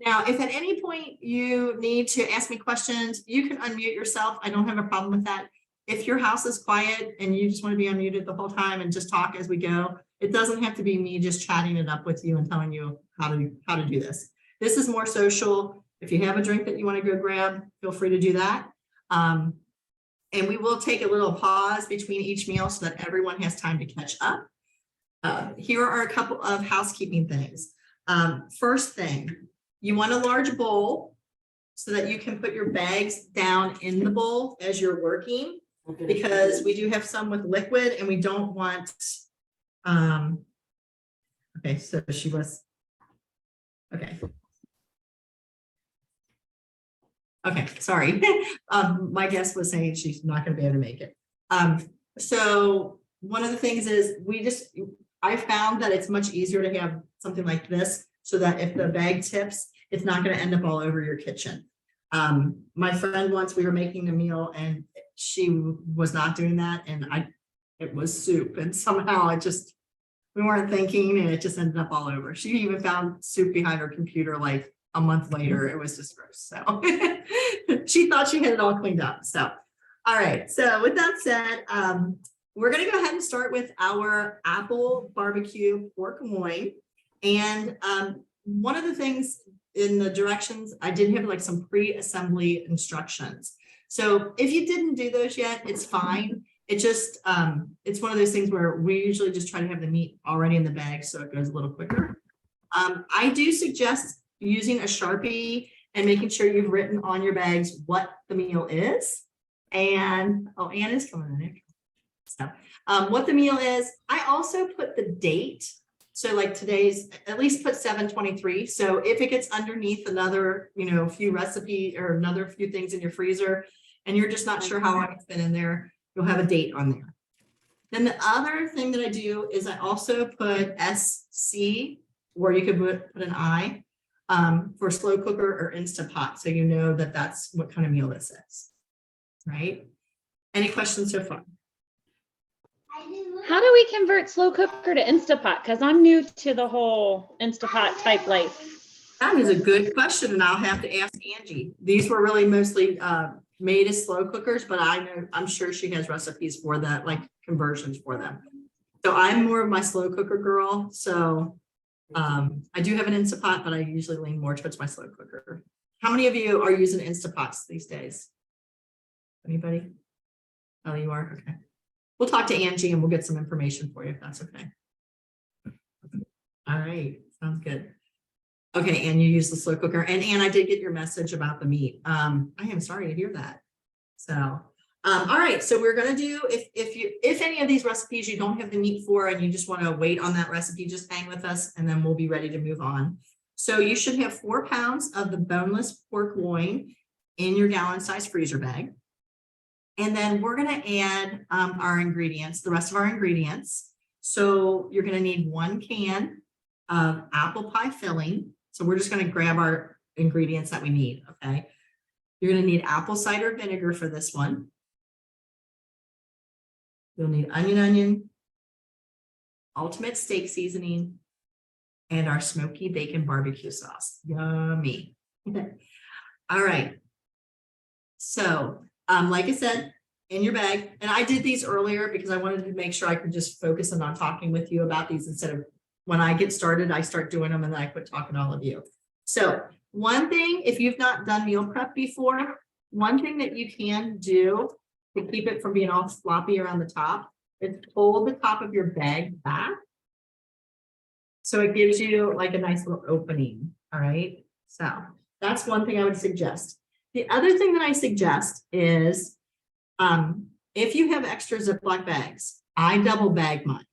Now, if at any point you need to ask me questions, you can unmute yourself. I don't have a problem with that. If your house is quiet and you just want to be unmuted the whole time and just talk as we go, it doesn't have to be me just chatting it up with you and telling you how to do this. This is more social. If you have a drink that you want to go grab, feel free to do that. And we will take a little pause between each meal so that everyone has time to catch up. Here are a couple of housekeeping things. First thing, you want a large bowl so that you can put your bags down in the bowl as you're working, because we do have some with liquid and we don't want, okay, so she was, okay. Okay, sorry. My guest was saying she's not going to be able to make it. So one of the things is I found that it's much easier to have something like this so that if the bag tips, it's not going to end up all over your kitchen. My friend once, we were making a meal and she was not doing that, and it was soup, and somehow we weren't thinking and it just ended up all over. She even found soup behind her computer like a month later. It was just gross. So she thought she had it all cleaned up. So, all right. So with that said, we're going to go ahead and start with our apple barbecue pork loin. And one of the things in the directions, I did have like some pre-assembly instructions. So if you didn't do those yet, it's fine. It just, it's one of those things where we usually just try to have the meat already in the bag so it goes a little quicker. I do suggest using a Sharpie and making sure you've written on your bags what the meal is. And, oh, Anna's coming in there. So what the meal is, I also put the date. So like today's, at least put 7/23. So if it gets underneath another, few recipe or another few things in your freezer, and you're just not sure how long it's been in there, you'll have a date on there. Then the other thing that I do is I also put SC, or you could put an I, for slow cooker or Instant Pot. So you know that that's what kind of meal this is, right? Any questions so far? How do we convert slow cooker to Instapot? Because I'm new to the whole Instapot type life. That is a good question, and I'll have to ask Angie. These were really mostly made as slow cookers, but I'm sure she has recipes for that, like conversions for them. So I'm more of my slow cooker girl. So I do have an Instapot, but I usually lean more towards my slow cooker. How many of you are using Instapots these days? Anybody? Oh, you are? Okay. We'll talk to Angie and we'll get some information for you if that's okay. All right, sounds good. Okay, and you use the slow cooker. And Ann, I did get your message about the meat. I am sorry to hear that. So, all right, so we're gonna do, if any of these recipes you don't have the meat for and you just wanna wait on that recipe, just hang with us and then we'll be ready to move on. So you should have 4 pounds of the boneless pork loin in your gallon-sized freezer bag. And then we're going to add our ingredients, the rest of our ingredients. So you're going to need 1 can of apple pie filling. So we're just going to grab our ingredients that we need, okay? You're going to need apple cider vinegar for this one. You'll need onion, ultimate steak seasoning, and our smoky bacon barbecue sauce. Yummy. All right. So like I said, in your bag, and I did these earlier because I wanted to make sure I could just focus on talking with you about these instead of when I get started, I start doing them and then I quit talking to all of you. So one thing, if you've not done meal prep before, one thing that you can do to keep it from being all floppy around the top is fold the top of your bag back. So it gives you like a nice little opening. All right. So that's one thing I would suggest. The other thing that I suggest is if you have extra Ziploc bags, I double bag mine.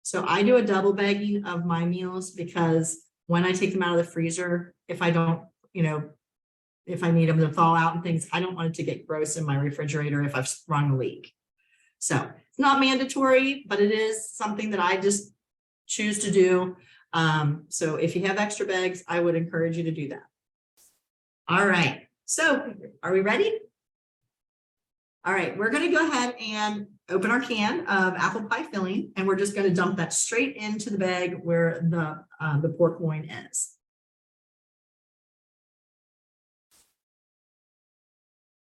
So I do a double bagging of my meals because when I take them out of the freezer, if I don't, if I need them to thaw out and things, I don't want it to get gross in my refrigerator if I've sprung a leak. So it's not mandatory, but it is something that I just choose to do. So if you have extra bags, I would encourage you to do that. All right. So are we ready? All right, we're going to go ahead and open our can of apple pie filling, and we're just going to dump that straight into the bag where the pork loin is.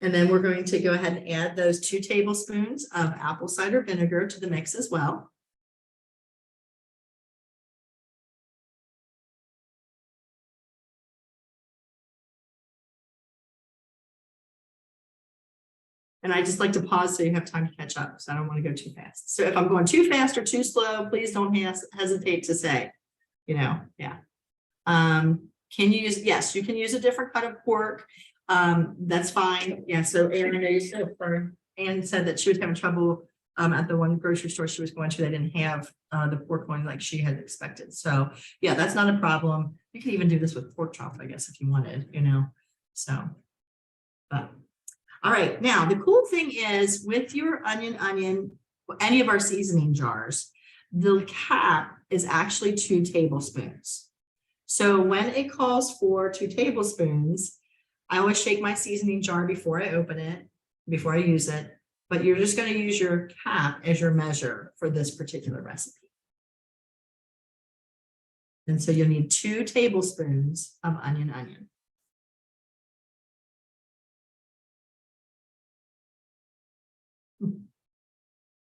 And then we're going to go ahead and add those 2 tablespoons of apple cider vinegar to the mix as well. And I just like to pause so you have time to catch up. So I don't want to go too fast. So if I'm going too fast or too slow, please don't hesitate to say, yeah. Can you use, yes, you can use a different cut of pork. That's fine. Yeah. So Anne said that she was having trouble at the one grocery store she was going to. They didn't have the pork loin like she had expected. So yeah, that's not a problem. You can even do this with pork chop, I guess, if you wanted, so. But all right, now the cool thing is with your onion, any of our seasoning jars, the cap is actually 2 tablespoons. So when it calls for 2 tablespoons, I always shake my seasoning jar before I open it, before I use it, but you're just going to use your cap as your measure for this particular recipe. And so you'll need 2 tablespoons of onion.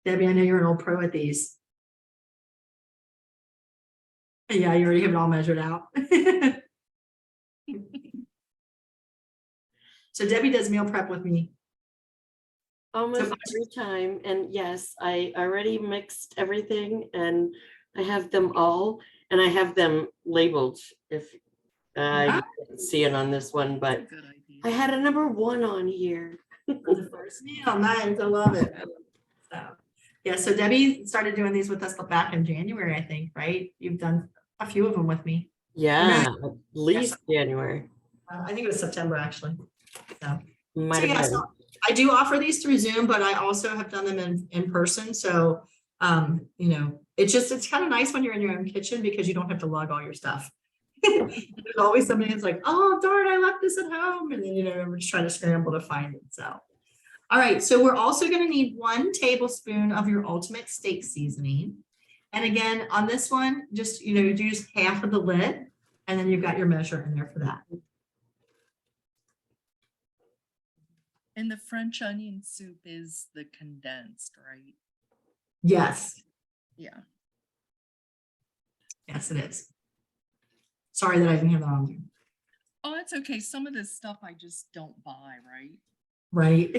Debbie, I know you're an old pro at these. Yeah, you already have it all measured out. So Debbie does meal prep with me. Almost every time. And yes, I already mixed everything and I have them all and I have them labeled if you can see it on this one, but I had a number 1 on here. The first meal, nice, I love it. So yeah, so Debbie started doing these with us back in January, I think, right? You've done a few of them with me. Yeah, at least January. I think it was September actually. So, Might have been. I do offer these through Zoom, but I also have done them in person. So, it's kind of nice when you're in your own kitchen because you don't have to lug all your stuff. There's always somebody who's like, oh, darn, I left this at home. And then, we're just trying to scramble to find it. So, all right. So we're also going to need 1 tablespoon of your ultimate steak seasoning. And again, on this one, just, you use half of the lid and then you've got your measure in there for that. And the French onion soup is the condensed, right? Yes. Yeah. Yes, it is. Sorry that I didn't have that on you. Oh, it's okay. Some of this stuff I just don't buy, right? Right.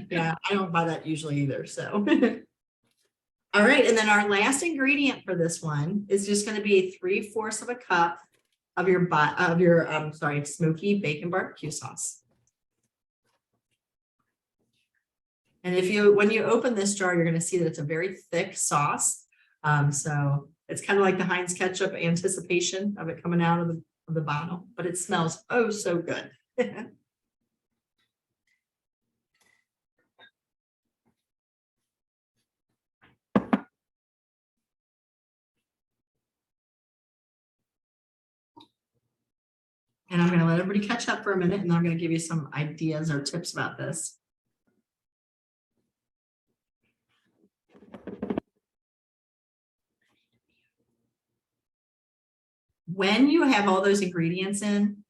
Yeah, I don't buy that usually either. So, all right. And then our last ingredient for this one is just going to be 3/4 of a cup of your smoky bacon barbecue sauce. And when you open this jar, you're going to see that it's a very thick sauce. So it's kind of like the Heinz ketchup anticipation of it coming out of the bottle, but it smells oh so good. And I'm going to let everybody catch up for a minute, and I'm going to give you some ideas or tips about this. When you have all those ingredients in,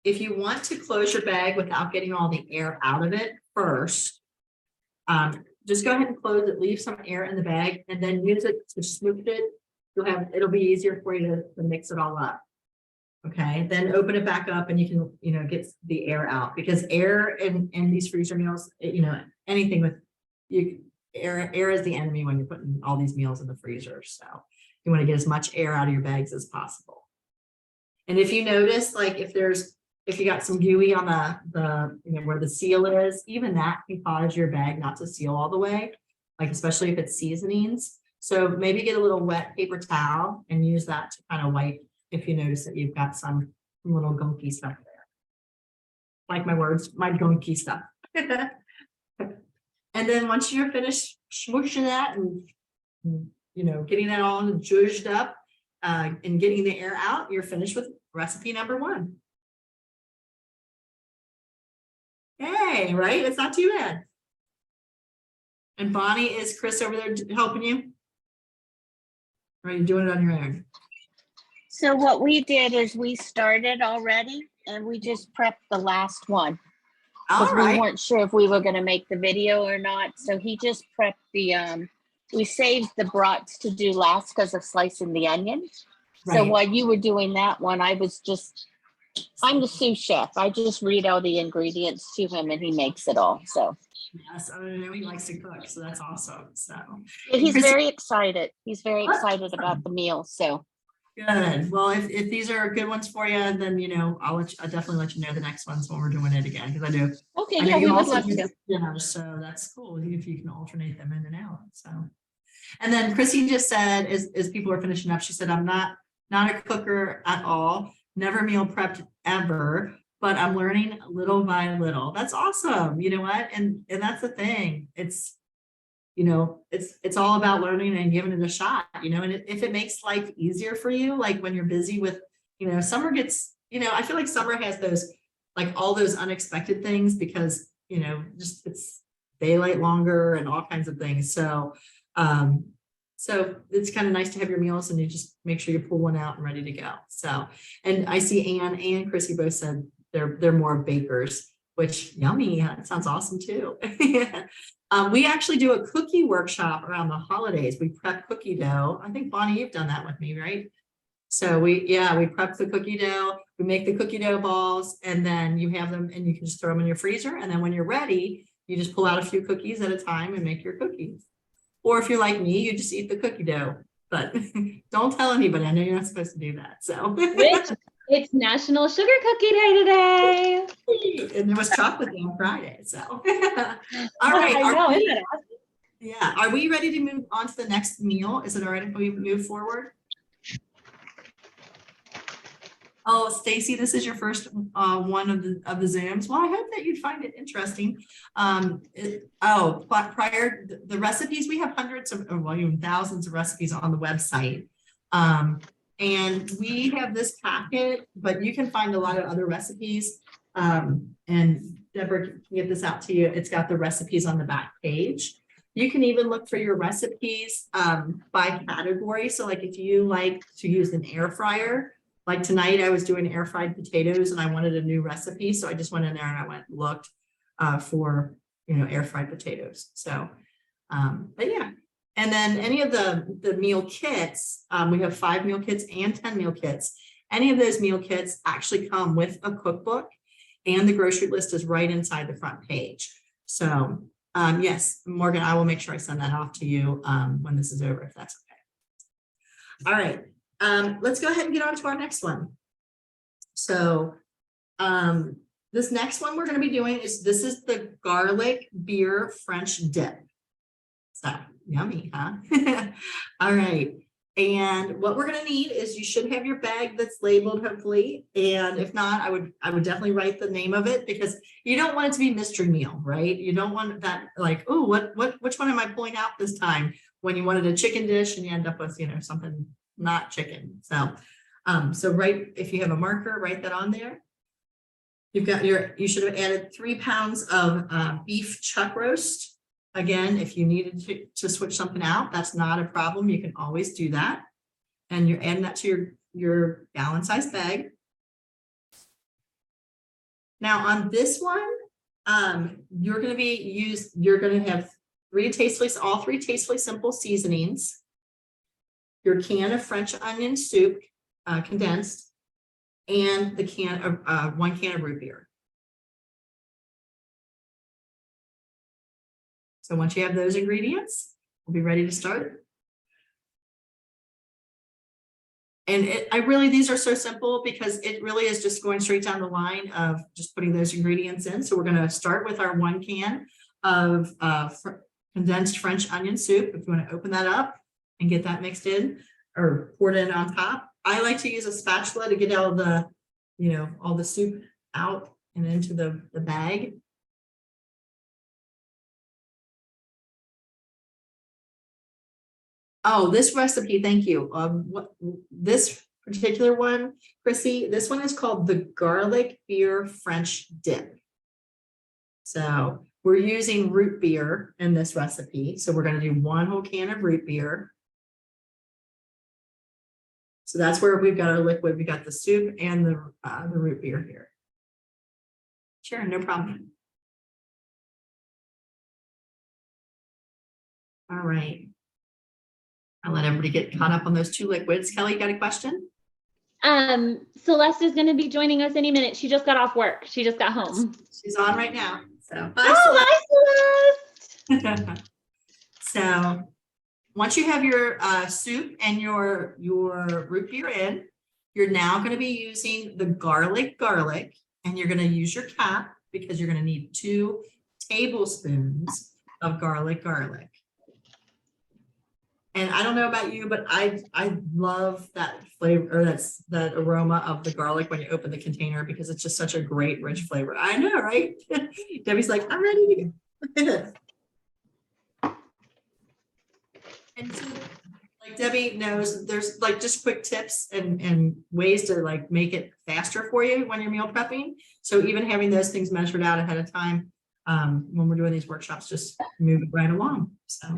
if you want to close your bag without getting all the air out of it first, just go ahead and close it, leave some air in the bag, and then use it to smooth it. It'll be easier for you to mix it all up. Okay, then open it back up and you can, get the air out, because air in these freezer meals, anything with air is the enemy when you're putting all these meals in the freezer. So you want to get as much air out of your bags as possible. And if you notice, like if you got some gooey on the where the seal is, even that can cause your bag not to seal all the way, like especially if it's seasonings. So maybe get a little wet paper towel and use that to kind of wipe if you notice that you've got some little gunky stuff there. Like my words, my gunky stuff. And then once you're finished smooshing that and getting that all zhuzhed up and getting the air out, you're finished with recipe number 1. Hey, right? It's not too bad. And Bonnie, is Chris over there helping you? Or are you doing it on your own? So what we did is we started already and we just prepped the last one. All we right. weren't sure if we were gonna make the video or not. So he just prepped the, we saved the brats to do last because of slicing the onion. So Right. while you were doing that one, I'm the sous chef. I just read all the ingredients to him and he makes it all. So Yes, I know he likes to cook, so that's awesome. So yeah, he's Chrissy- very excited. He's very Awesome. excited about the meal. So good. Well, if these are good ones for you, then I'll definitely let you know the next ones when we're doing it again, because okay, I know yeah, we you would also love do to. dinner, so that's cool if you can alternate them in and out. So, and then Chrissy just said, as people are finishing up, she said, I'm not a cooker at all, never meal prepped ever, but I'm learning little by little. That's awesome. You know what? And that's the thing. It's it's all about learning and giving it a shot, and if it makes life easier for you, like when you're busy with, summer gets, I feel like summer has those, like all those unexpected things because, just it's daylight longer and all kinds of things. So, so it's kind of nice to have your meals and you just make sure you pull one out and ready to go. So, and I see Anne and Chrissy both said they're more bakers, which yummy. That sounds awesome too. We actually do a cookie workshop around the holidays. We prep cookie dough. I think Bonnie, you've done that with me, right? So we prep the cookie dough, we make the cookie dough balls, and then you have them and you can just throw them in your freezer. And then when you're ready, you just pull out a few cookies at a time and make your cookies. Or if you're like me, you just eat the cookie dough, but don't tell anybody. I know you're not supposed to do that. So It's National Sugar Cookie Day today. and there was chocolate day on Friday. So all right. I know, isn't it awesome? Yeah. Are we ready to move on to the next meal? Is it all right if we move forward? Oh, Stacy, this is your first one of the Zooms. Well, I hope that you find it interesting. Prior the recipes, we have hundreds of, well, even thousands of recipes on the website. And we have this packet, but you can find a lot of other recipes. And Deborah can get this out to you. It's got the recipes on the back page. You can even look for your recipes by category. So like if you like to use an air fryer, like tonight I was doing air fried potatoes and I wanted a new recipe. So I just went in there and I went and looked for, air fried potatoes. So, but yeah. And then any of the meal kits, we have 5 meal kits and 10 meal kits. Any of those meal kits actually come with a cookbook and the grocery list is right inside the front page. So yes, Morgan, I will make sure I send that off to you when this is over, if that's okay. All right. Let's go ahead and get on to our next one. So this next one we're going to be doing is the garlic beer French dip. So yummy, huh? All right. And what we're going to need is you should have your bag that's labeled, hopefully. And if not, I would definitely write the name of it because you don't want it to be mystery meal, right? You don't want that like, oh, which one am I pulling out this time? When you wanted a chicken dish and you end up with, something not chicken. So, if you have a marker, write that on there. You've got you should have added 3 pounds of beef chuck roast. Again, if you needed to switch something out, that's not a problem. You can always do that. And you're adding that to your gallon size bag. Now on this one, you're going to have all 3 Tastefully Simple seasonings, your can of French onion soup, condensed, and the 1 can of root beer. So once you have those ingredients, we'll be ready to start. And these are so simple because it really is just going straight down the line of just putting those ingredients in. So we're going to start with our 1 can of condensed French onion soup. If you want to open that up and get that mixed in or poured in on top. I like to use a spatula to get all the, all the soup out and into the bag. Oh, this recipe, thank you. This particular one, Chrissy, this one is called the garlic beer French dip. So we're using root beer in this recipe. So we're going to do 1 whole can of root beer. So that's where we've got our liquid. We got the soup and the root beer here. Sure, no problem. All right. I'll let everybody get caught up on those two liquids. Kelly, you got a question? Celeste is going to be joining us any minute. She just got off work. She just got home. She's on right now. So, Hi, Celeste. So once you have your soup and your root beer in, you're now going to be using the garlic, and you're going to use your cap because you're going to need 2 tablespoons of garlic. And I don't know about you, but I love that flavor, or that aroma of the garlic when you open the container, because it's just such a great, rich flavor. I know, right? Debbie's like, I'm ready to go. And so, like Debbie knows, there's like just quick tips and ways to like make it faster for you when you're meal prepping. So even having those things measured out ahead of time, when we're doing these workshops, just move it right along. So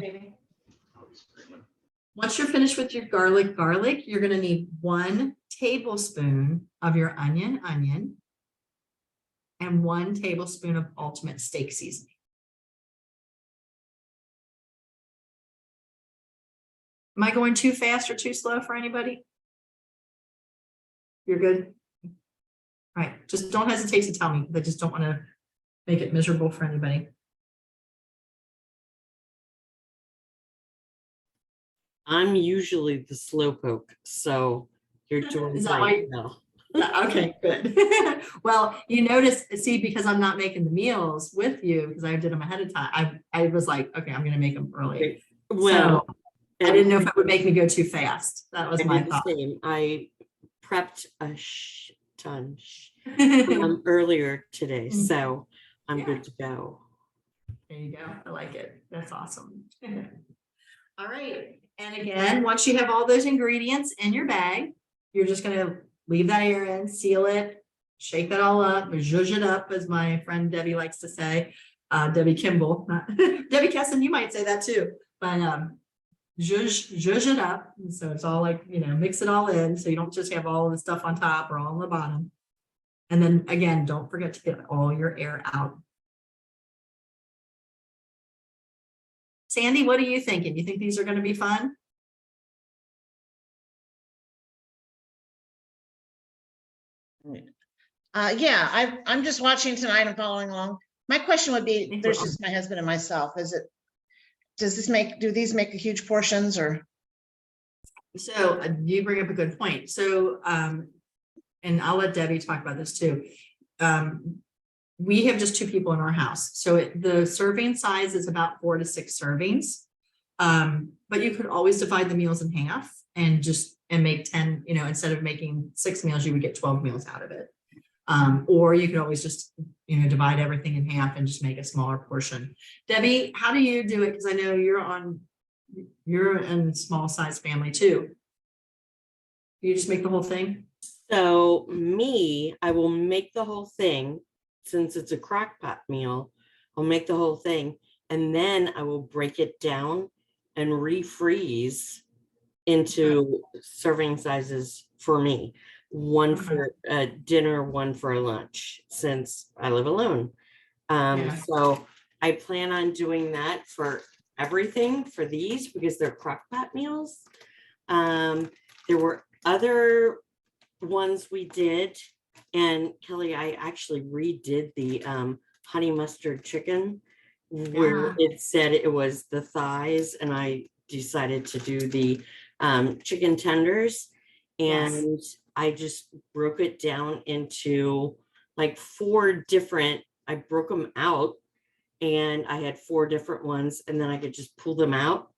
once you're finished with your garlic, you're going to need 1 tablespoon of your onion, and 1 tablespoon of ultimate steak seasoning. Am I going too fast or too slow for anybody? You're good? All right, just don't hesitate to tell me, because I just don't want to make it miserable for anybody. I'm usually the slowpoke, so you're doing Is that right why- now. Okay, good. Well, you notice, see, because I'm not making the meals with you, because I did them ahead of time, I was like, okay, I'm going to make them early. Well, So I didn't know if it would make me go too fast. That was I my did the thought. same. I prepped a ton earlier today, so I'm good to go. There you go. I like it. That's awesome. All right. And again, once you have all those ingredients in your bag, you're just going to leave that air in, seal it, shake that all up, zhuzh it up, as my friend Debbie likes to say. Debbie Kimball, Debbie Kesson, you might say that too. But zhuzh it up. And so it's all like, mix it all in. So you don't just have all the stuff on top or all on the bottom. And then again, don't forget to get all your air out. Sandy, what are you thinking? You think these are going to be fun? Yeah, I'm just watching tonight and following along. My question would be, Thank there's you. just my husband and myself. Do these make huge portions or? So you bring up a good point. So, and I'll let Debbie talk about this too. We have just 2 people in our house. So the serving size is about 4 to 6 servings. But you could always divide the meals in half and make 10, instead of making 6 meals, you would get 12 meals out of it. Or you could always just, divide everything in half and just make a smaller portion. Debbie, how do you do it? Because I know you're in a small size family too. You just make the whole thing? So I will make the whole thing, since it's a crock pot meal. I'll make the whole thing, and then I will break it down and refreeze into serving sizes for me. One for dinner, one for a lunch, since I live alone. So I plan on doing that for everything for these, because they're crock pot meals. There were other ones we did, and Kelly, I actually redid the honey mustard chicken, where it said it was the thighs, and I decided to do the chicken tenders. And I just broke it down into like 4 different, I broke them out, and I had 4 different ones, and then I could just pull them out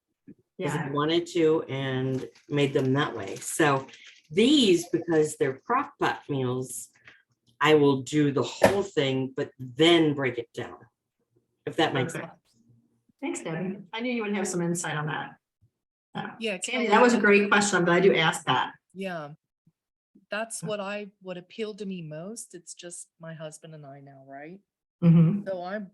as I wanted to, and made them that way. So these, because they're crock pot meals, I will do the whole thing, but then break it down, if that makes sense. Thanks, Debbie. I knew you would have some insight on that. Yeah, Sandy, Kelly, that was a great question. I'm glad you asked that. yeah. That's what appealed to me most. It's just my husband and I now, right? Mhm. So I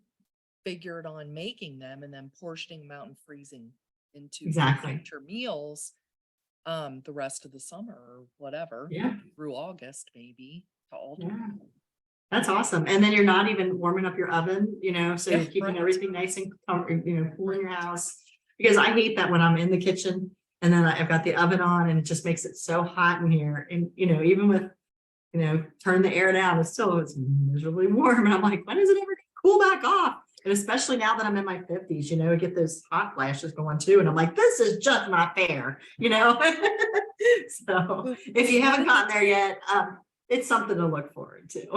figured on making them and then portioning them out and freezing into Exactly. future meals the rest of the summer or whatever, Yeah. through August maybe, to alter. Yeah. That's awesome. And then you're not even warming up your oven, so Yeah, you're keeping right. everything nice and cool in your house. because I hate that when I'm in the kitchen and then I've got the oven on and it just makes it so hot in here. And, even with, turn the air down, it's miserably warm. And I'm like, when is it ever gonna cool back off? And especially now that I'm in my 50s, I get those hot flashes going too. And I'm like, this is just not fair, So if you haven't gotten there yet, it's something to look forward to.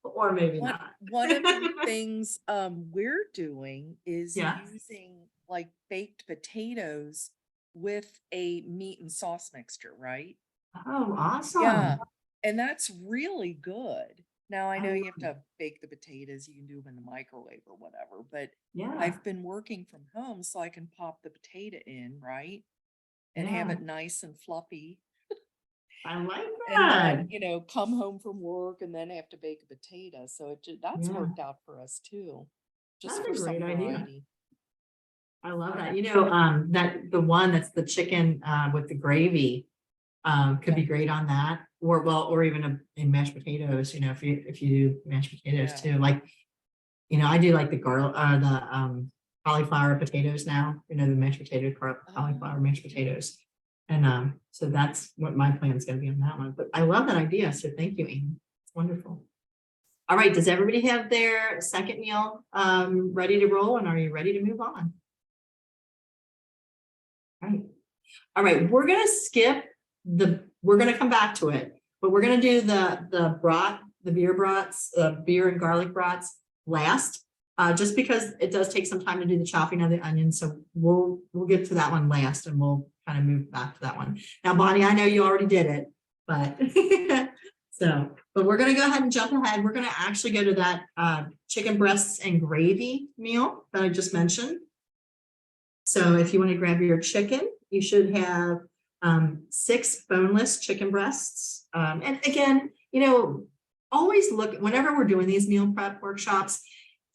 Or maybe not. One of the things we're doing is Yeah. using like baked potatoes with a meat and sauce mixture, right? Oh, awesome. Yeah, and that's really good. Now I know Oh, you have to bake the potatoes, you can do them in the microwave or whatever, but Yeah. I've been working from home so I can pop the potato in, right? And have Yeah. it nice and fluffy. I like And that. then, come home from work and then have to bake a potato. So that's Yeah. worked out for us too. Just That's for a some great idea. variety. I love that. That the one that's the chicken with the gravy could be great on that, or even in mashed potatoes. If you do mashed potatoes Yeah. too, like I do like the garlic, the cauliflower potatoes now. The mashed potato cauliflower mashed potatoes, and so that's what my plan is going to be on that one. But I love that idea, so thank you, Amy. It's wonderful. All right, does everybody have their second meal ready to roll, and are you ready to move on? All right, we're gonna skip we're gonna come back to it, but we're gonna do the beer brats, beer and garlic brats last, just because it does take some time to do the chopping of the onions. So we'll get to that one last, and we'll kind of move back to that one. Now, Bonnie, I know you already did it, but but we're gonna go ahead and jump ahead. We're gonna actually go to that chicken breasts and gravy meal that I just mentioned. So if you want to grab your chicken, you should have 6 boneless chicken breasts. And again, always look, whenever we're doing these meal prep workshops,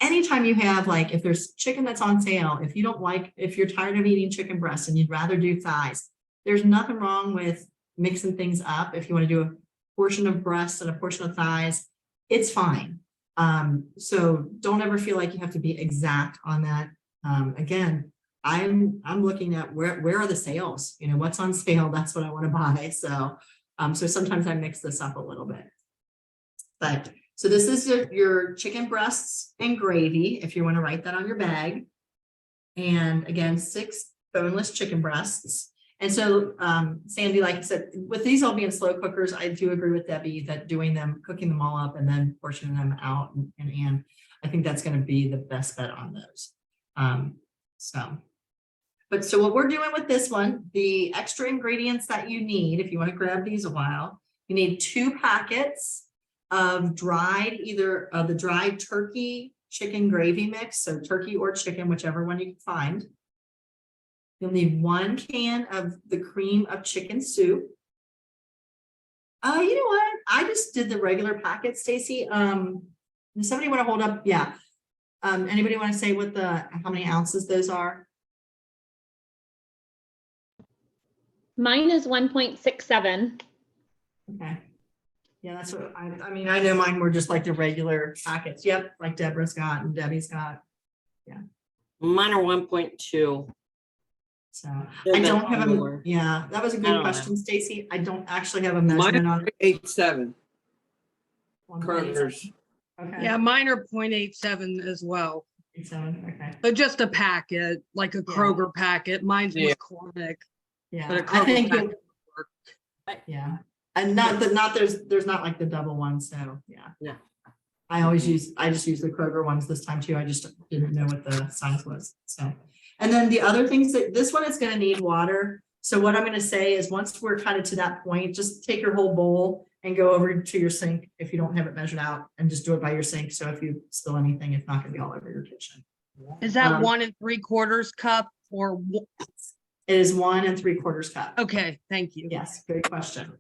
anytime you have, like, if there's chicken that's on sale, if you're tired of eating chicken breasts and you'd rather do thighs, there's nothing wrong with mixing things up. If you want to do a portion of breasts and a portion of thighs, it's fine. So don't ever feel like you have to be exact on that. Again, I'm looking at where are the sales, what's on sale, that's what I want to buy. So sometimes I mix this up a little bit. But so this is your chicken breasts and gravy, if you want to write that on your bag. And again, 6 boneless chicken breasts. And so Sandy, like I said, with these all being slow cookers, I do agree with Debbie that cooking them all up and then portioning them out, and I think that's going to be the best bet on those. So what we're doing with this one, the extra ingredients that you need, if you want to grab these a while, you need 2 packets of either the dried turkey chicken gravy mix, so turkey or chicken, whichever one you can find. You'll need 1 can of the cream of chicken soup. You know what? I just did the regular packet, Stacy. Does somebody want to hold up? Yeah. Anybody want to say how many ounces those are? Mine is 1.67. Okay. Yeah, that's what I mean, I know mine were just like the regular packets. Yep, like Deborah's got and Debbie's got. Yeah. Mine are 1.2. So I don't have that was a good question, Stacy. I don't actually have a measurement on it. 0.87 1.87. kernels. Okay. Yeah, mine are 0.87 as well, 0.87, okay. but just a packet, like a Kroger packet. Mine's Yeah. McCormick. Yeah, But a I Kroger think packet would work. yeah. And there's not like the double one, so yeah. Yeah. I just use the Kroger ones this time too. I just didn't know what the size was. So, and then the other things that this one is going to need water. So what I'm going to say is once we're kind of to that point, just take your whole bowl and go over to your sink if you don't have it measured out, and just do it by your sink. So if you spill anything, it's not going to be all over your kitchen. Is that 1 3/4 cup or? It is 1 3/4 cup. Okay, thank you. Yes, good question.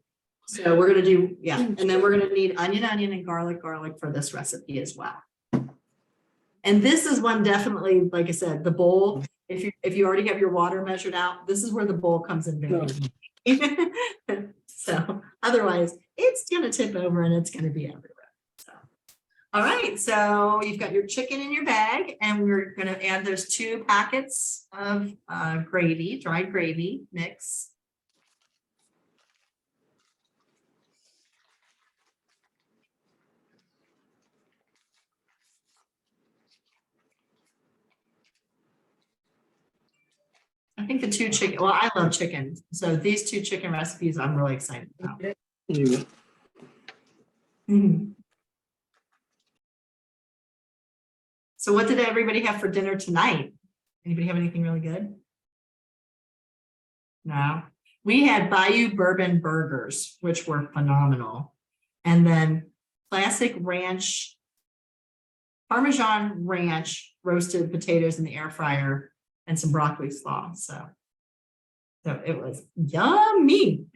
So we're going to do, and then we're going to need onion, and garlic for this recipe as well. And this is one definitely, like I said, the bowl, if you already have your water measured out, this is where the bowl comes in very handy. So otherwise it's going to tip over and it's going to be everywhere. So, All right, so you've got your chicken in your bag, and we're gonna add those 2 packets of gravy, dried gravy mix. I think the 2 chicken, well, I love chicken, so these 2 chicken recipes I'm really excited about. Mhm. So what did everybody have for dinner tonight? Anybody have anything really good? No, we had Bayou Bourbon burgers, which were phenomenal. And then classic ranch, Parmesan ranch roasted potatoes in the air fryer and some broccoli slaw. So it was yummy.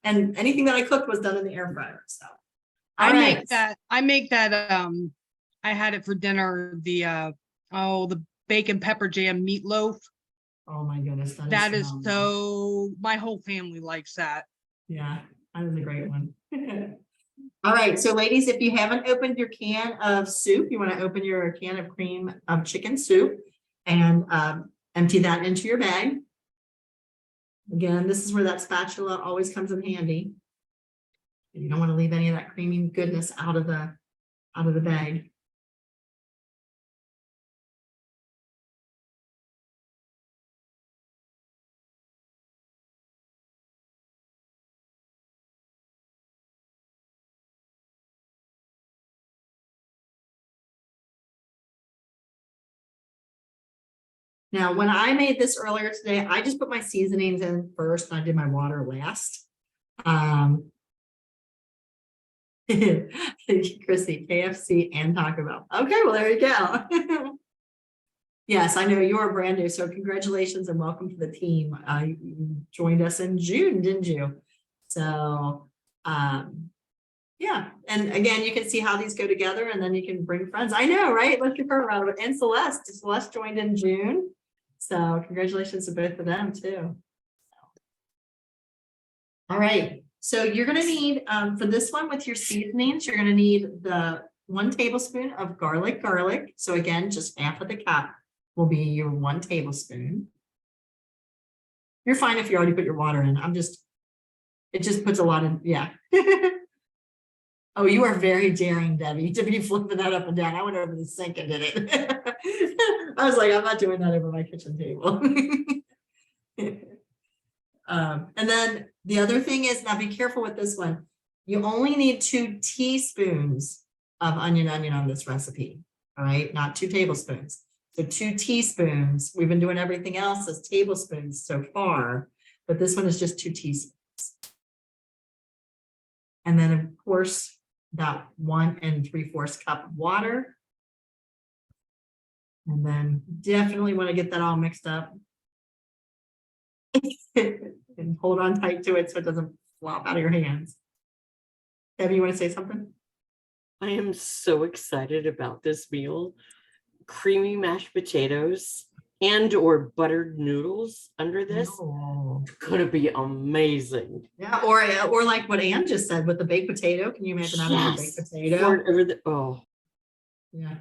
And anything that I cooked was done in the air fryer. So I all make right. that, I had it for dinner, the bacon pepper jam meatloaf. Oh my goodness. That is phenomenal. so, my whole family likes that. Yeah, that is a great one. All right, so ladies, if you haven't opened your can of soup, you want to open your can of cream of chicken soup and empty that into your bag. Again, this is where that spatula always comes in handy. You don't want to leave any of that creamy goodness out of the bag. Now, when I made this earlier today, I just put my seasonings in first and I did my water last. Chrissy, KFC and Taco Bell. Okay, well, there you go. Yes, I know you're brand new, so congratulations and welcome to the team. You joined us in June, didn't you? So, yeah, and again, you can see how these go together, and then you can bring friends. I know, right? Let's give her a round of it. And Celeste joined in June, so congratulations to both of them too. All right, so you're gonna need for this one with your seasonings, you're gonna need the 1 tablespoon of garlic. So again, just half of the cup will be your 1 tablespoon. You're fine if you already put your water in. It just puts a lot in, yeah. Oh, you are very daring, Debbie, to be flipping that up and down. I went over the sink and did it. I was like, I'm not doing that over my kitchen table. And then the other thing is, now be careful with this one. You only need 2 teaspoons of onion on this recipe. All right, not 2 tablespoons. So 2 teaspoons. We've been doing everything else as tablespoons so far, but this one is just 2 teaspoons. And then of course, about 1 3/4 cup of water. And then definitely want to get that all mixed up. And hold on tight to it so it doesn't flop out of your hands. Debbie, you want to say something? I am so excited about this meal. Creamy mashed potatoes and or buttered noodles under this. Oh. It's gonna be amazing. Yeah, or like what Ann just said with the baked potato. Can you imagine having a baked Yes. potato? Oh, Yeah.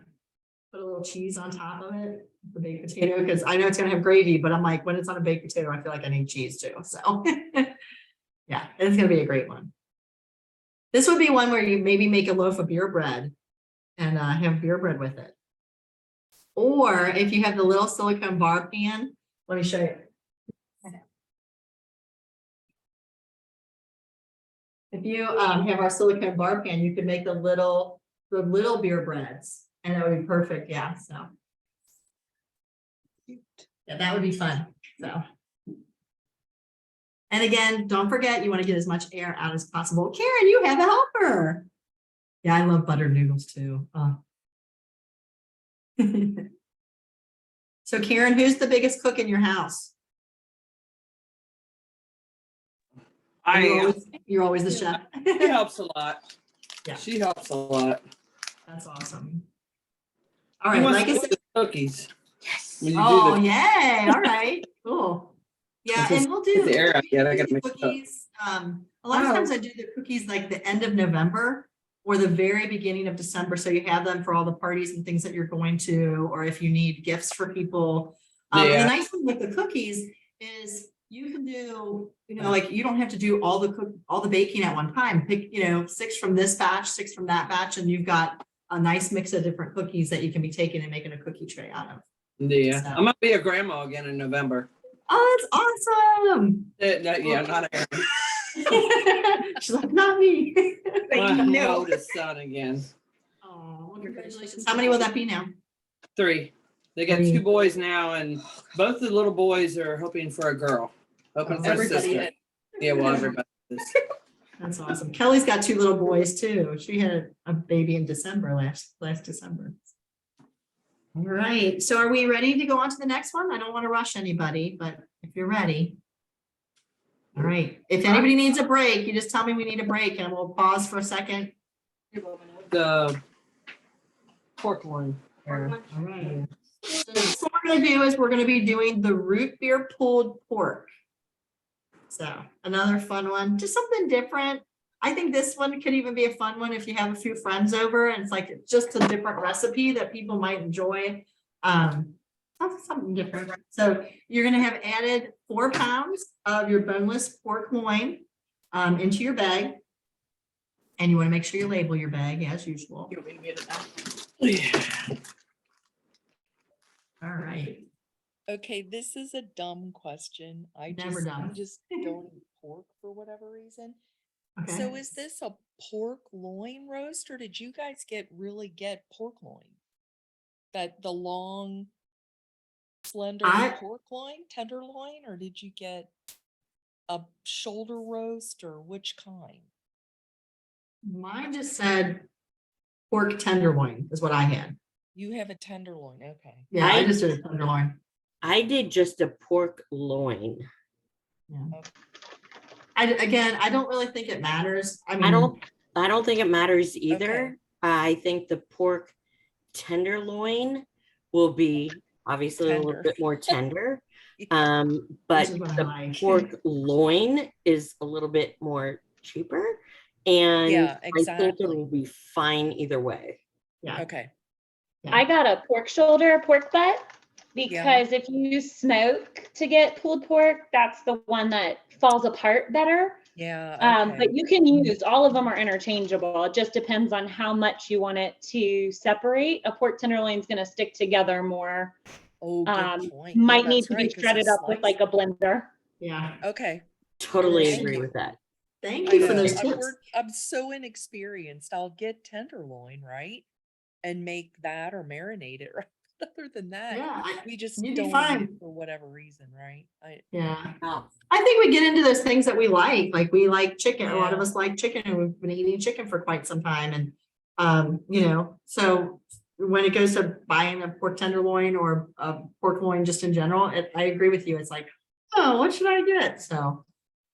Put a little cheese on top of it, the baked potato, because I know it's gonna have gravy, but I'm like, when it's on a baked potato, I feel like I need cheese too. So yeah, it's gonna be a great one. This would be one where you maybe make a loaf of beer bread and have beer bread with it. Or if you have the little silicone bar pan, let me show you. If you have our silicone bar pan, you could make the little beer breads, and that would be perfect. Yeah, so yeah, that would be fun. So, and again, don't forget you want to get as much air out as possible. Karen, you have a helper. Yeah, I love buttered noodles too. So Karen, who's the biggest cook in your house? You're always the chef. She helps a lot. Yeah. She helps a lot. That's awesome. All Who right, wants like I to said. do the cookies? Yes. When you Oh, do the, yay. All right, cool. Yeah, It's and we'll do get the air out yet. I gotta the mix it up. cookies. A lot of times I do the cookies like the end of November. or the very beginning of December. So you have them for all the parties and things that you're going to, or if you need gifts for people. And Yeah. the nice thing with the cookies is you can do, like you don't have to do all the baking at one time. Pick, 6 from this batch, 6 from that batch, and you've got a nice mix of different cookies that you can be taking and making a cookie tray out of. Yeah, So. I'm gonna be a grandma again in November. Oh, that's awesome. Yeah, not Aaron. She's like, not me. My oldest son again. Oh, well, congratulations. How many will that be now? 3. They got 2 boys now, and both the little boys are hoping for a girl. Hoping for a Everybody sister. is. Yeah, well, everybody is. That's awesome. Kelly's got 2 little boys too. She had a baby in December, last December. All right. So are we ready to go on to the next one? I don't want to rush anybody, but if you're ready. All right. If anybody needs a break, you just tell me we need a break and we'll pause for a second. The pork loin. All right. So what we're going to do is we're going to be doing the root beer pulled pork. So another fun one, just something different. I think this one could even be a fun one if you have a few friends over and it's like just a different recipe that people might enjoy. Something different. So you're going to have added 4 pounds of your boneless pork loin into your bag. And you want to make sure you label your bag as usual. All right. Okay, this is a dumb question. I Never dumb. just don't eat pork for whatever reason. Okay. So is this a pork loin roast, or did you guys really get pork loin? That the long, slender pork loin, tenderloin, or did you get a shoulder roast, or which kind? Mine just said pork tenderloin is what I had. You have a tenderloin, okay. Yeah, I just did a tenderloin. I did just a pork loin. Yeah. I don't really think it matters. I mean, I don't think it matters either. Okay. I think the pork tenderloin will be obviously a little Tender. bit more tender. Yeah. But is what I the like. pork loin is a little bit more cheaper. And Yeah, I think it exactly. will be fine either way. yeah. Okay. I got a pork shoulder, pork butt, because if you use smoke to get pulled pork, that's the one that falls apart better. Yeah. Okay. But you can use, all of them are interchangeable. It just depends on how much you want it to separate. A pork tenderloin is going to stick together more. Oh, good point. Might Yeah, need that's to right, be 'cause shredded you up with slice like a blender. Yeah. Okay. Totally Thank agree you. with that. Thank I you for know. those tips. I'm so inexperienced. I'll get tenderloin, right? And make that or marinate it, right? Other than that, Yeah, we just you'd be don't eat fine. for whatever reason, right? Yeah. Oh, I think we get into those things that we like. Like we like chicken. A lot of Yeah. us like chicken and we've been eating chicken for quite some time. And, so when it goes to buying a pork tenderloin or a pork loin just in general, I agree with you. It's like, oh, what should I get?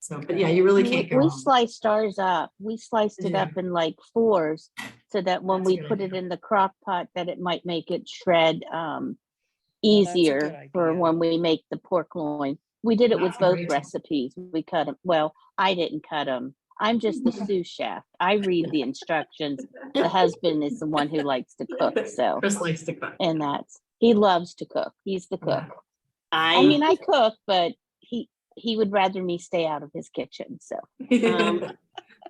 But yeah, you really can't go We wrong. sliced ours up. We sliced it Yeah. up in like 4s so that when That's a we good put it idea. in the crock pot, that it might make it shred that's a easier good for idea. when we make the pork loin. We did it with That's a both great tip. recipes. We cut them. Well, I didn't cut them. I'm just the sous chef. I read the instructions. The husband is the one who likes to cook. So, Chris likes to cook. and he loves to cook. He's the cook. I mean, I cook, but he would rather me stay out of his kitchen. So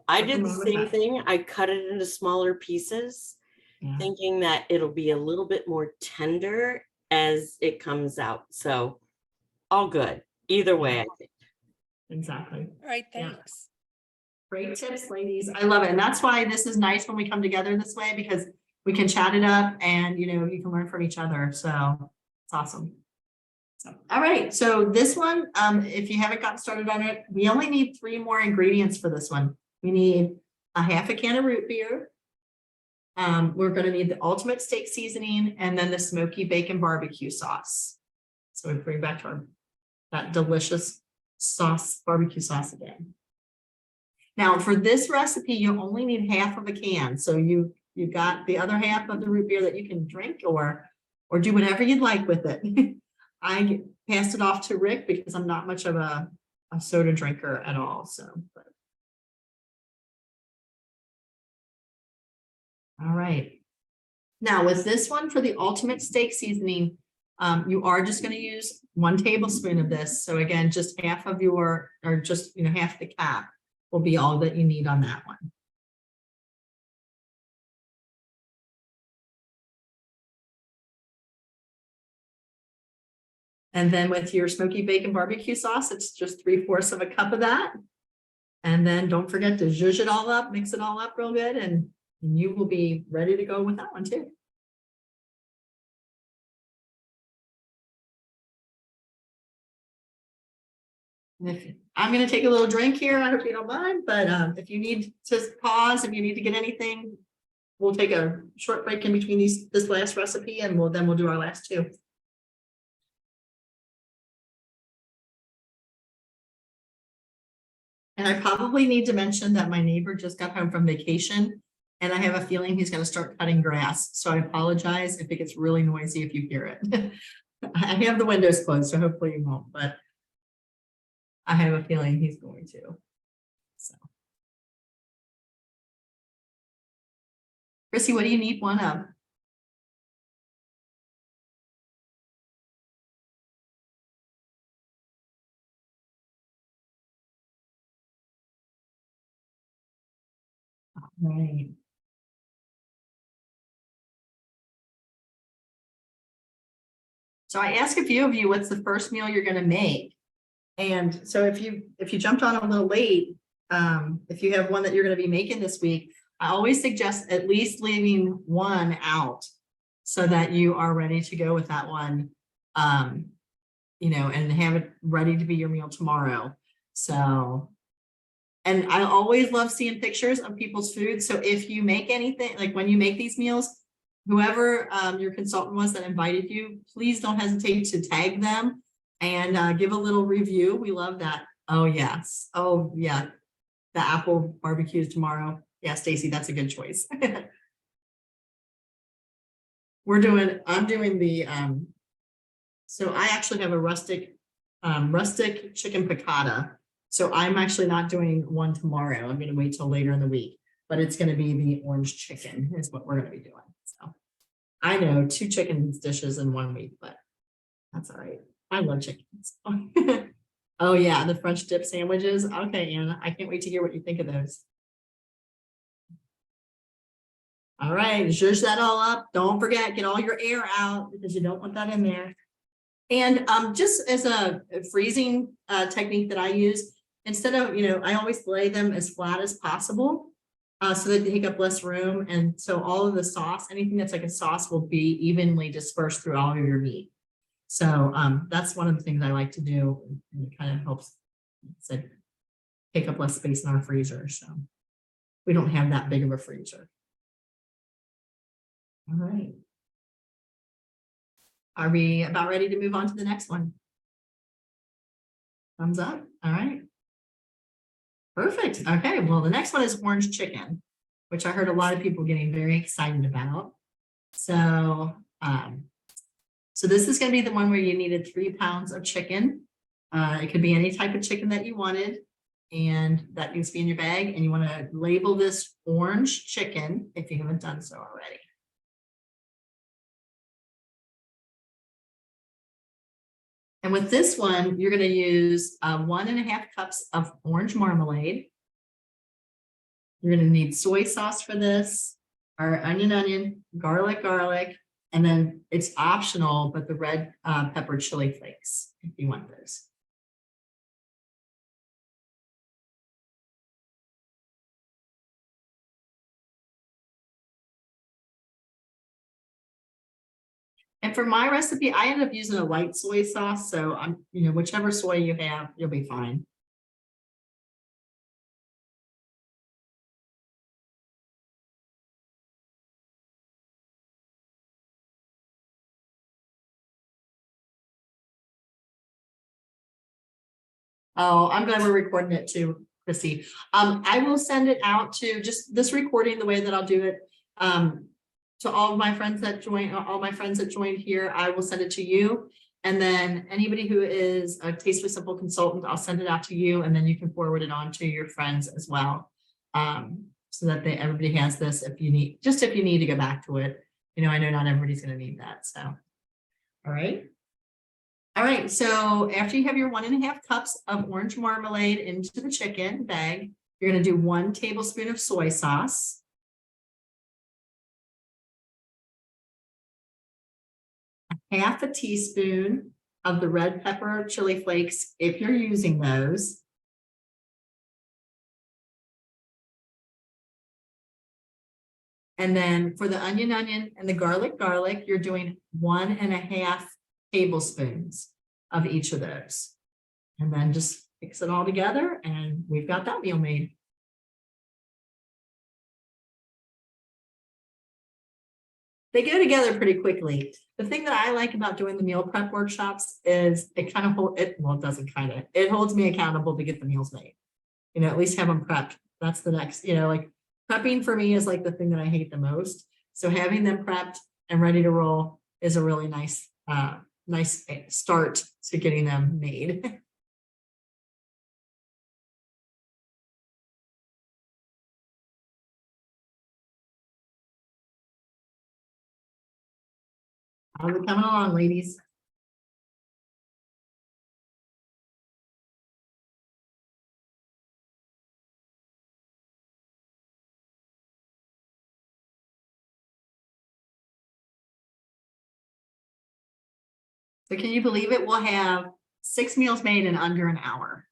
I did the same thing. I cut it into smaller pieces, Yeah. thinking that it'll be a little bit more tender as it comes out. So all good. Either way, I think. Exactly. All right, Yeah. thanks. Great tips, ladies. I love it. And that's why this is nice when we come together this way, because we can chat it up and, you can learn from each other. So it's awesome. So, all right. So this one, if you haven't gotten started on it, we only need 3 more ingredients for this one. We need a half a can of root beer. We're going to need the ultimate steak seasoning and then the smoky bacon barbecue sauce. So we bring back to that delicious sauce, barbecue sauce again. Now for this recipe, you only need half of a can. So you got the other half of the root beer that you can drink or do whatever you'd like with it. I passed it off to Rick because I'm not much of a soda drinker at all. So, but All right. Now with this one for the ultimate steak seasoning, you are just going to use 1 tablespoon of this. So again, just half of your, or just, half the cap will be all that you need on that one. And then with your smoky bacon barbecue sauce, it's just 3/4 of a cup of that. And then don't forget to zhuzh it all up, mix it all up real good, and you will be ready to go with that one too. I'm going to take a little drink here. I hope you don't mind, but if you need to pause, if you need to get anything, we'll take a short break in between this last recipe, and then we'll do our last 2. And I probably need to mention that my neighbor just got home from vacation, and I have a feeling he's going to start cutting grass. So I apologize if it gets really noisy if you hear it. I have the windows closed, so hopefully you won't, but I have a feeling he's going to. So, Chrissy, what do you need one of? All right. So I asked a few of you, what's the first meal you're going to make? And so if you jumped on a little late, if you have one that you're going to be making this week, I always suggest at least leaving one out so that you are ready to go with that one, and have it ready to be your meal tomorrow. So, and I always love seeing pictures of people's food. So if you make anything, like when you make these meals, whoever your consultant was that invited you, please don't hesitate to tag them and give a little review. We love that. Oh, yes. Oh, yeah. The apple barbecues tomorrow. Yeah, Stacy, that's a good choice. I'm doing the, so I actually have a rustic chicken piccata. So I'm actually not doing one tomorrow. I'm going to wait till later in the week, but it's going to be the orange chicken is what we're going to be doing. So I know 2 chicken dishes in 1 week, but that's all right. I love chickens. Oh yeah, the French dip sandwiches. Okay, Anna, I can't wait to hear what you think of those. All right, zhuzh that all up. Don't forget, get all your air out because you don't want that in there. And just as a freezing technique that I use, instead of, I always lay them as flat as possible so that they take up less room. And so all of the sauce, anything that's like a sauce will be evenly dispersed through all of your meat. So that's one of the things I like to do, and it kind of helps take up less space in our freezer. So we don't have that big of a freezer. All right. Are we about ready to move on to the next one? Thumbs up. All right. Perfect. Okay. Well, the next one is orange chicken, which I heard a lot of people getting very excited about. So, so this is going to be the one where you needed 3 pounds of chicken. It could be any type of chicken that you wanted, and that needs to be in your bag. And you want to label this orange chicken if you haven't done so already. And with this one, you're going to use 1.5 cups of orange marmalade. You're going to need soy sauce for this, or onion, garlic, and then it's optional, but the red pepper chili flakes, if you want those. And for my recipe, I ended up using a light soy sauce. So I'm, whichever soy you have, you'll be fine. Oh, I'm glad we're recording it too, Chrissy. I will send it out to just this recording the way that I'll do it. To all of my friends that joined here, I will send it to you. And then anybody who is a Tastefully Simple consultant, I'll send it out to you, and then you can forward it on to your friends as well. so that everybody has this if you need, just if you need to go back to it. You know, I know not everybody's gonna need that, so. All right. All right, so after you have your 1.5 cups of orange marmalade into the chicken bag, you're gonna do 1 tablespoon of soy sauce. Half a teaspoon of the red pepper chili flakes, if you're using those. And then for the onion, and the garlic, you're doing 1.5 tablespoons of each of those. And then just mix it all together and we've got that meal made. They go together pretty quickly. The thing that I like about doing the meal prep workshops is it kind of it doesn't kind of, it holds me accountable to get the meals made. You know, at least have them prepped. That's the next, you know, like prepping for me is like the thing that I hate the most. So having them prepped and ready to roll is a really nice, nice start to getting them made. How's it coming along, ladies? So can you believe it? We'll have 6 meals made in under an hour.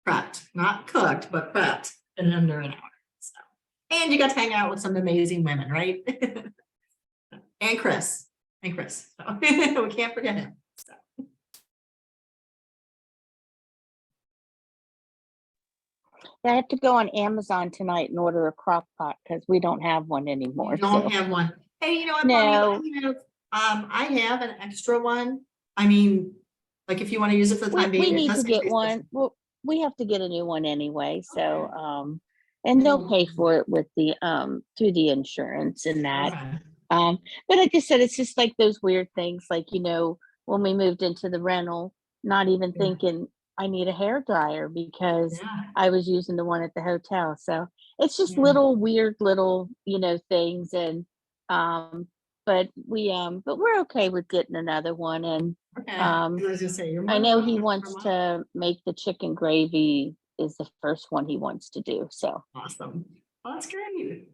Prepped, not cooked, but prepped in under an hour. So, and you got to hang out with some amazing women, right? And Chris. So, we can't forget him. So. I have to go on Amazon tonight and order a crock pot because we don't have one anymore. You don't so. have one. Hey, you know what, No. Bonnie? I have an extra one. I mean, like if you want to use it for the time being. We it need does to get taste one. good. Well, we have to get a new one anyway. So, and they'll pay for it with the through the insurance and that. Okay. But like I said, it's just like those weird things, like, you know, when we moved into the rental, not even Yeah. thinking I need a hair dryer because Yeah. I was using the one at the hotel. So it's just Yeah. little weird little, you know, things. And but we're okay with getting another one. And Okay. I was gonna say, you're I more know than he welcome wants come on. to make the chicken gravy is the first one he wants to do. So, Awesome. Well, that's great.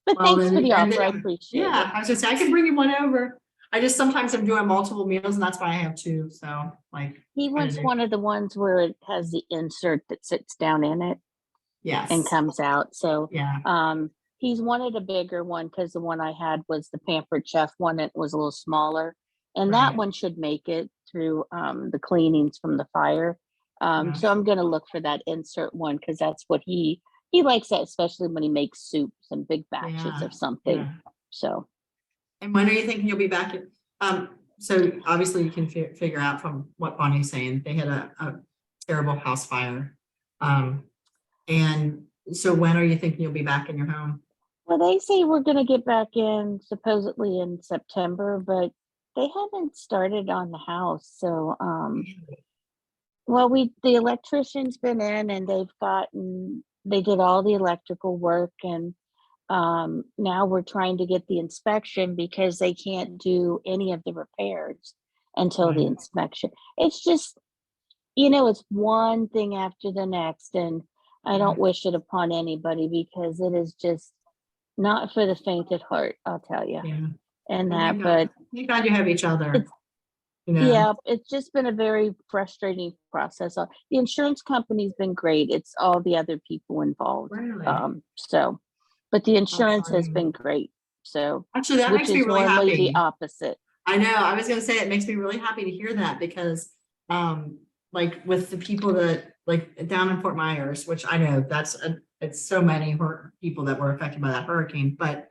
but Well, thanks for the and offer. I then- appreciate yeah, it. I was just, I can bring you one over. I just sometimes I'm doing multiple meals and that's why I have 2. So like, He wants one of the ones where it has the insert that sits down in it yes. and comes out. So, Yeah. he's wanted a bigger one because the one I had was the Pampered Chef one. It was a little smaller, and that Right. one should make it through the cleanings from the fire. Yeah. So I'm going to look for that insert one because that's what he likes that, especially when he makes soups and big batches Yeah. of something. Yeah. So. And when are you thinking you'll be back? So obviously you can figure out from what Bonnie's saying, they had a terrible house fire. And so when are you thinking you'll be back in your home? Well, they say we're going to get back in supposedly in September, but they haven't started on the house. So, well, the electrician's been in and they did all the electrical work, and now we're trying to get the inspection because they can't do any of the repairs until the Right. inspection. It's just, you know, it's one thing after the next, and I don't wish it upon anybody because it is just not for the faint at heart, I'll tell you. Yeah. And Well, that, but thank God you have each other. It's- You know? yeah, it's just been a very frustrating process. The insurance company's been great. It's all the other people involved. Really? So, but the insurance has sorry. been great. So, Actually, that which makes me is really normally happy. the opposite. I know. I was going to say it makes me really happy to hear that because, like with the people that like down in Fort Myers, which I know it's so many people that were affected by that hurricane, but,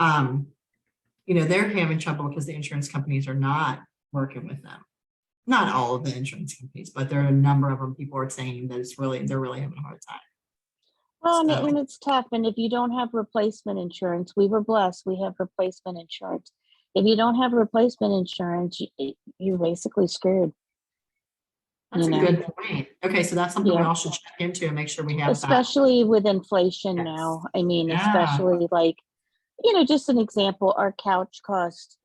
you know, they're having trouble because the insurance companies are not working with them. Not all of the insurance companies, but there are a number of them. People are saying that they're really having a hard time. Well, So- and it's tough. And if you don't have replacement insurance, we were blessed. We have replacement insurance. If you don't have replacement insurance, you're basically screwed. That's You a know, good point. Okay, so that's something we Yeah. all should check into and make sure we have that. especially with inflation Yes. now. I mean, Yeah. especially like, just an example, our couch cost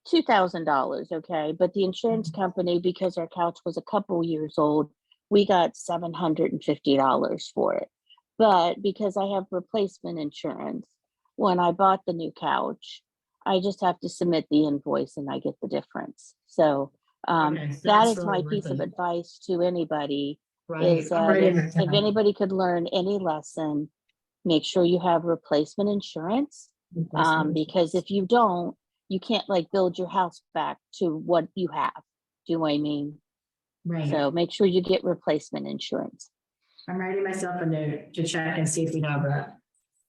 $2,000, okay? But the insurance company, because our couch was a couple years old, we got $750 for it. But because I have replacement insurance, when I bought the new couch, I just have to submit the invoice and I get the difference. So Okay, so that that's is really my worth piece of it. advice to anybody Right. is I'm that writing if, it down. anybody could learn any lesson, make sure you have replacement insurance. Because if you don't, you can't like build your house back to what you have. Do you know what I mean? Right. So make sure you get replacement insurance. I'm writing myself a note to check and see if we have that.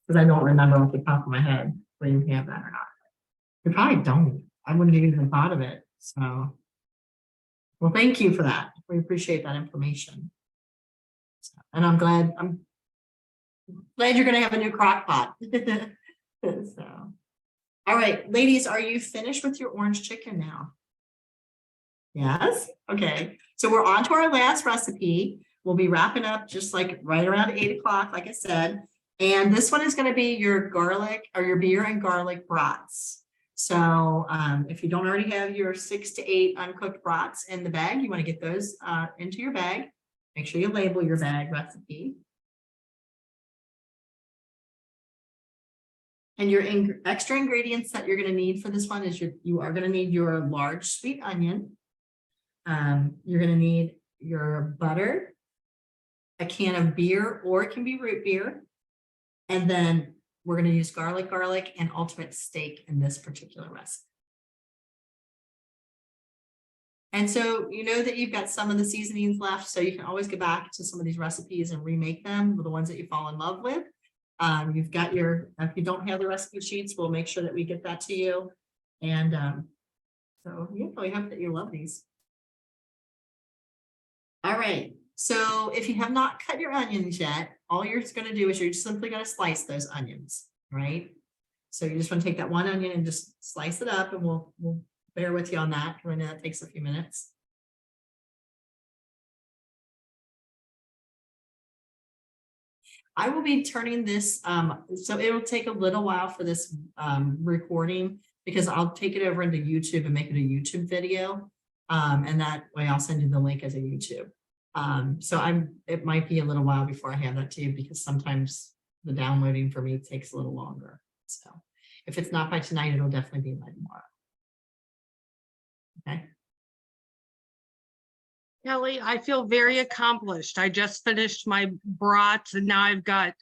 Because I don't remember off the top of my head whether we have that or not. We probably don't. I wouldn't have even thought of it. So, well, thank you for that. We appreciate that information. And I'm glad you're gonna have a new crock pot. So, all right, ladies, are you finished with your orange chicken now? Yes, okay. So we're on to our last recipe. We'll be wrapping up just like right around 8 o'clock, like I said. And this one is going to be your garlic or your beer and garlic brats. So if you don't already have your 6 to 8 uncooked brats in the bag, you want to get those into your bag. Make sure you label your bag recipe. And your extra ingredients that you're going to need for this one is you are going to need your large sweet onion. You're going to need your butter, a can of beer, or it can be root beer. And then we're going to use garlic, and ultimate steak in this particular recipe. And so you know that you've got some of the seasonings left, so you can always go back to some of these recipes and remake them with the ones that you fall in love with. You've got if you don't have the recipe sheets, we'll make sure that we get that to you. And so yeah, we hope that you love these. All right, so if you have not cut your onions yet, all you're going to do is you're just simply going to slice those onions, right? So you just want to take that one onion and just slice it up, and we'll bear with you on that. I know that takes a few minutes. I will be turning this, so it will take a little while for this recording because I'll take it over into YouTube and make it a YouTube video. And that way I'll send you the link as a YouTube. So it might be a little while before I have that to you because sometimes the downloading for me takes a little longer. So if it's not by tonight, it'll definitely be by tomorrow. Okay. Kelly, I feel very accomplished. I just finished my brats and now I've got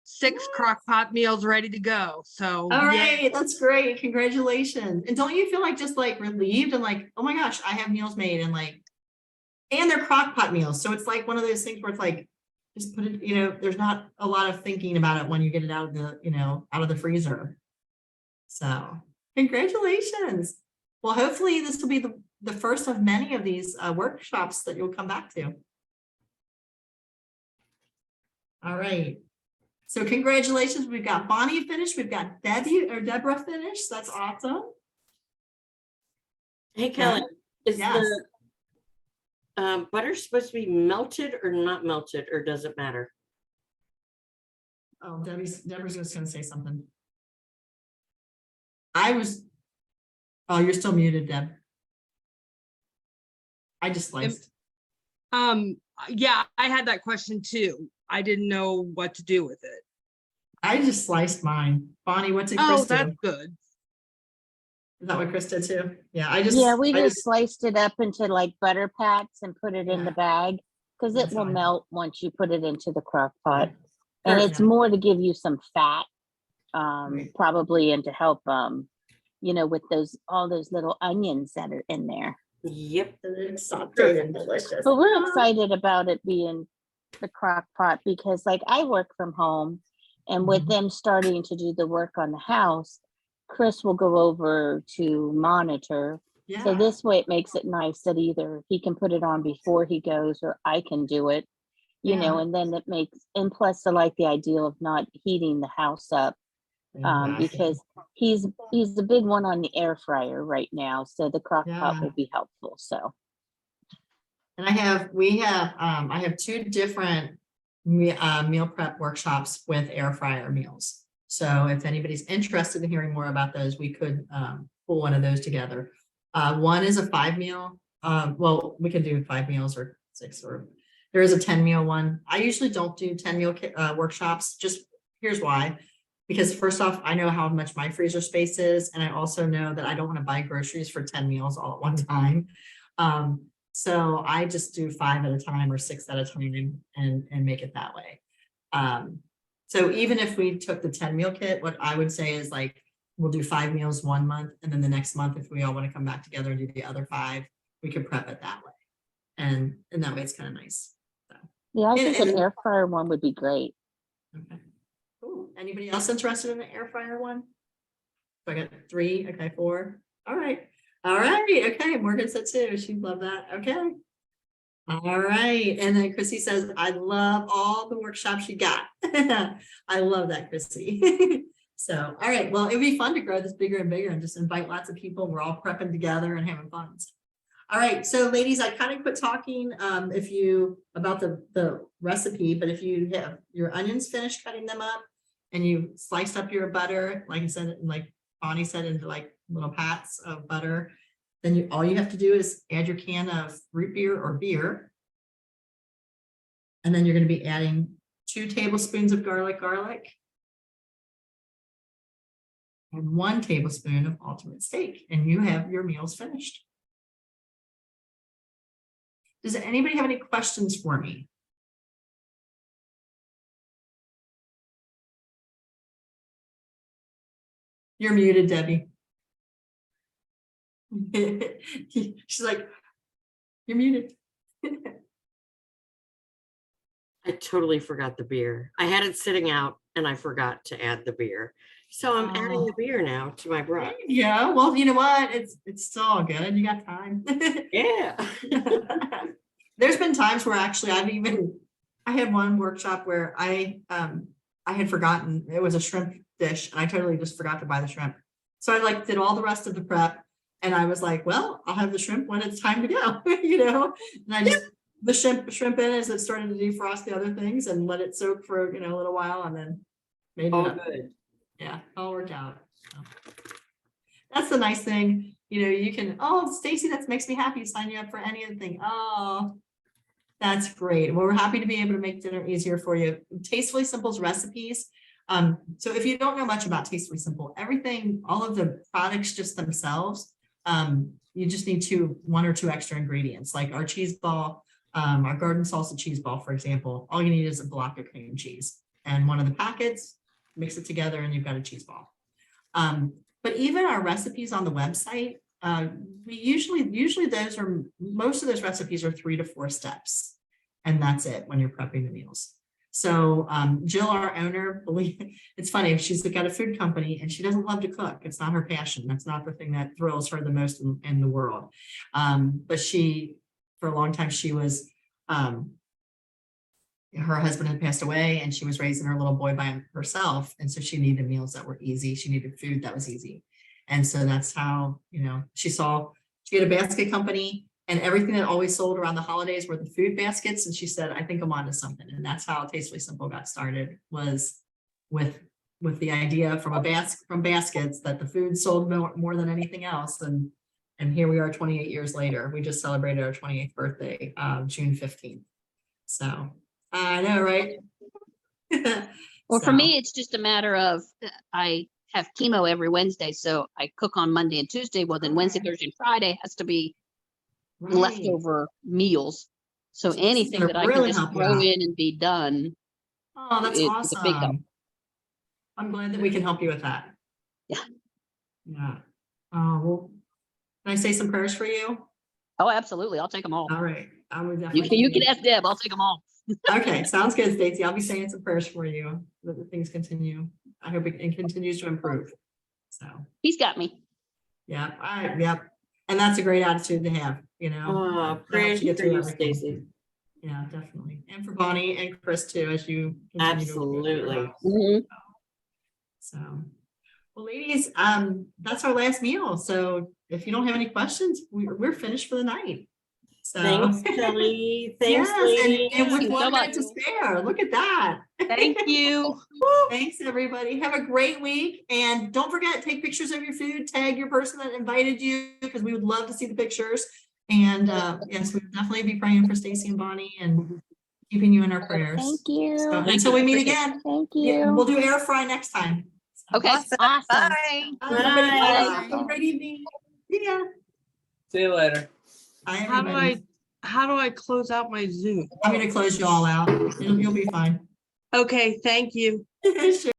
6 crock pot meals ready to go. So All yay. right, that's great. Congratulations. And don't you feel like just like relieved and like, oh my gosh, I have meals made and they're crock pot meals. So it's like one of those things where it's like, just put it, there's not a lot of thinking about it when you get it out of the freezer. So congratulations. Well, hopefully this will be the first of many of these workshops that you'll come back to. All right. So congratulations. We've got Bonnie finished. We've got Deborah finished. That's awesome. Hey, Kelly, is Yes. the butter supposed to be melted or not melted, or does it matter? Oh, Deborah's just going to say something. Oh, you're still muted, Deb. I just sliced. Yeah, I had that question too. I didn't know what to do with it. I just sliced mine. Bonnie, what did Chris Oh, do? that's good. Is that what Chris did too? Yeah, We just sliced it up into like butter pats and put it in the bag because it That's will fine. melt once you put it into the crock pot. Yeah. And it's more to give you some fat, Right. probably, and to help, with all those little onions that are in there. Yep. It's sauteed and delicious. But we're excited about it being the crock pot because like I work from home and with them starting to do the work on the house, Chris will go over to monitor. Yeah. So this way it makes it nice that either he can put it on before he goes or I can do it, and then and plus I like the idea of not heating the house up because he's the big one on the air fryer right now. So the crock pot will be helpful. So. And I have two different meal prep workshops with air fryer meals. So if anybody's interested in hearing more about those, we could pull one of those together. One is a 5-meal. Well, we can do 5 meals or 6, or there is a 10-meal one. I usually don't do 10-meal workshops. Just here's why. Because first off, I know how much my freezer space is, and I also know that I don't want to buy groceries for 10 meals all at one time. So I just do 5 at a time or 6 at a time and make it that way. So even if we took the 10-meal kit, what I would say is like, we'll do 5 meals one month, and then the next month, if we all want to come back together and do the other 5, we could prep it that way. And that way it's kind of nice. So, Yeah, I think an air fryer one would be great. okay. Cool. Anybody else interested in the air fryer one? So I got 3, okay, 4. All right. All right. Okay. Morgan said 2. She'd love that. Okay. All right. And then Chrissy says, I love all the workshops you got. I love that, Chrissy. So, all right. Well, it'd be fun to grow this bigger and bigger and just invite lots of people. We're all prepping together and having fun. All right. So ladies, I kind of quit talking about the recipe, but if you have your onions finished cutting them up and you sliced up your butter, like I said, like Bonnie said, into like little pats of butter, then all you have to do is add your can of root beer or beer. And then you're going to be adding 2 tablespoons of garlic, and 1 tablespoon of ultimate steak, and you have your meals finished. Does anybody have any questions for me? You're muted, Debbie. She's like, you're muted. I totally forgot the beer. I had it sitting out and I forgot to add the beer. So I'm adding the beer now to my broth. Yeah, well, you know what? It's still all good. You got time. Yeah. There's been times where actually I had one workshop where I had forgotten it was a shrimp dish, and I totally just forgot to buy the shrimp. So I like did all the rest of the prep, and I was like, well, I'll have the shrimp when it's time to go, and I just the shrimp in as it started to defrost the other things and let it soak for a little while, and then made it up. Good. Yeah, all worked out. So that's the nice thing. You can, oh, Stacy, that makes me happy. Sign you up for anything. Oh, that's great. Well, we're happy to be able to make dinner easier for you. Tastefully Simple's recipes. So if you don't know much about Tastefully Simple, everything, all of the products just themselves, you just need 1 or 2 extra ingredients, like our cheese ball, our garden salsa cheese ball, for example. All you need is a block of cream cheese and one of the packets, mix it together, and you've got a cheese ball. But even our recipes on the website, we usually most of those recipes are 3 to 4 steps, and that's it when you're prepping the meals. So Jill, our owner, it's funny, she's got a food company and she doesn't love to cook. It's not her passion. That's not the thing that thrills her the most in the world. But for a long time, she was, her husband had passed away and she was raising her little boy by herself. And so she needed meals that were easy. She needed food that was easy. And so that's how, she had a basket company, and everything that always sold around the holidays were the food baskets. And she said, I think I'm onto something. And that's how Tastefully Simple got started, was with the idea from baskets that the food sold more than anything else. And here we are 28 years later. We just celebrated our 28th birthday, June 15th. So I know, right? Well, for me, it's just a matter of I have chemo every Wednesday, so I cook on Monday and Tuesday. Well, then Wednesday, Thursday, and Friday has to be leftover meals. So anything that I can just throw in and be done. Oh, that's awesome. A big help. I'm glad that we can help you with that. Yeah. Yeah. Well, can I say some prayers for you? Oh, absolutely. I'll take them all. All right. I would definitely. You can ask Deb. I'll take them all. Okay. Sounds good, Stacey. I'll be saying some prayers for you that the things continue. I hope it continues to improve. So he's got me. Yeah. Yep. And that's a great attitude to have, Prayers for you, Stacey. Yeah, definitely. And for Bonnie and Chris too, as you absolutely. So, well, ladies, that's our last meal. So if you don't have any questions, we're finished for the night. So. Thanks, Kelly. Thanks, Yes, lady. and with Thank you so 1 minute much. to spare, look at that. Thank you. Thanks, everybody. Have a great week. And don't forget, take pictures of your food, tag your person that invited you, because we would love to see the pictures. And yes, we'll definitely be praying for Stacy and Bonnie and keeping you in our prayers. Thank you. So Thank until we you. meet again, Thank yeah, you. we'll do air fry next time. Okay. Awesome. Awesome. Bye. Everybody, bye. Bye. Have a great evening. Yeah. See you later. Bye, How do everybody. how do I close out my Zoom? I'm going to close you all out. You'll be fine. Okay, thank you. Sure.